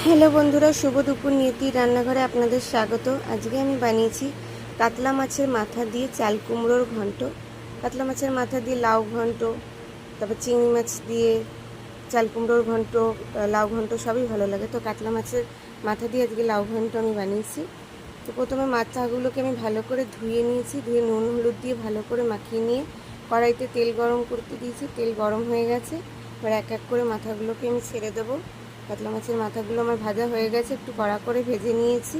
Hello বন্ধুরা, শুভ দুপুর। নিয়তি রান্নাঘরে আপনাদের স্বাগত। আজকে আমি বানিয়েছি কাতলা মাছের মাথা দিয়ে চাল কুমড়োর ঘন্ট। কাতলা মাছের মাথা দিয়ে লাউ ঘন্ট, তারপর চিংড়ি মাছ দিয়ে চাল কুমড়োর ঘন্ট, লাউ ঘন্ট সবই ভালো লাগে। তো কাতলা মাছের মাথা দিয়ে আজকে লাউ ঘন্ট আমি বানিয়েছি। তো প্রথমে মাথাগুলোকে আমি ভালো করে ধুয়ে নিয়েছি। ধুয়ে নুন হলুদ দিয়ে ভালো করে মাখিয়ে নিয়ে কড়াইতে তেল গরম করতে দিয়েছি। তেল গরম হয়ে গেছে, এবার এক এক করে মাথাগুলোকে আমি ছেড়ে দেবো। কাতলা মাছের মাথাগুলো আমার ভাজা হয়ে গেছে, একটু কড়া করে ভেজে নিয়েছি।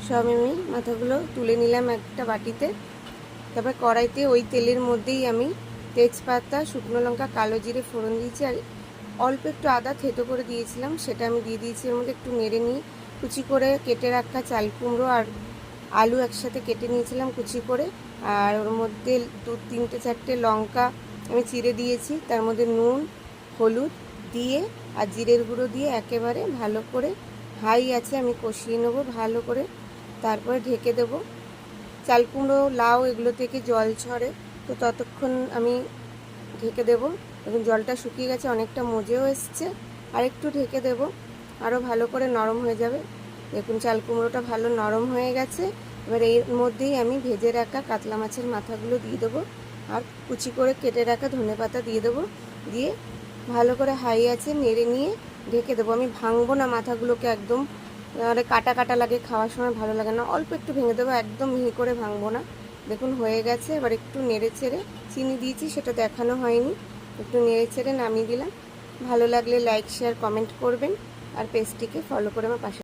সব আমি মাথাগুলো তুলে নিলাম একটা বাটিতে। তারপর কড়াইতে ওই তেলের মধ্যেই আমি তেজপাতা, শুকনো লঙ্কা, কালো জিরে ফোড়ন দিয়েছি। আর অল্প একটু আদা থেতো করে দিয়েছিলাম, সেটা আমি দিয়ে দিয়েছি। এর মধ্যে একটু নেড়ে নিয়ে কুচি করে কেটে রাখা চাল কুমড়ো আর আলু একসাথে কেটে নিয়েছিলাম কুচি করে। আর ওর মধ্যে 2-3-4টে লঙ্কা আমি চিড়ে দিয়েছি। তার মধ্যে নুন হলুদ দিয়ে আর জিরের গুঁড়ো দিয়ে একেবারে ভালো করে হাই আছে আমি কষিয়ে নেবো ভালো করে। তারপরে ঢেকে দেবো। চাল কুমড়ো লাউ এগুলো থেকে জল ছড়ে, তো ততক্ষণ আমি ঢেকে দেবো। এখন জলটা শুকিয়ে গেছে, অনেকটা মজেও এসছে। আর একটু ঢেকে দেবো, আরও ভালো করে নরম হয়ে যাবে। দেখুন চাল কুমড়োটা ভালো নরম হয়ে গেছে। এবার এর মধ্যেই আমি ভেজে রাখা কাতলা মাছের মাথাগুলো দিয়ে দেবো আর কুচি করে কেটে রাখা ধনেপাতা দিয়ে দেবো। দিয়ে ভালো করে হাই আছে নেড়ে নিয়ে ঢেকে দেবো। আমি ভাঙবো না মাথাগুলোকে, একদম কাটা কাটা লাগে, খাওয়ার সময় ভালো লাগে না। অল্প একটু ভেঙে দেবো, একদম মিহি করে ভাঙবো না। দেখুন হয়ে গেছে। এবার একটু নেড়ে চেড়ে, চিনি দিয়েছি সেটা দেখানো হয়নি, একটু নেড়ে চেড়ে নামিয়ে দিলাম। ভালো লাগলে লাইক শেয়ার কমেন্ট করবেন আর পেজটিকে ফলো করে আমার পাশে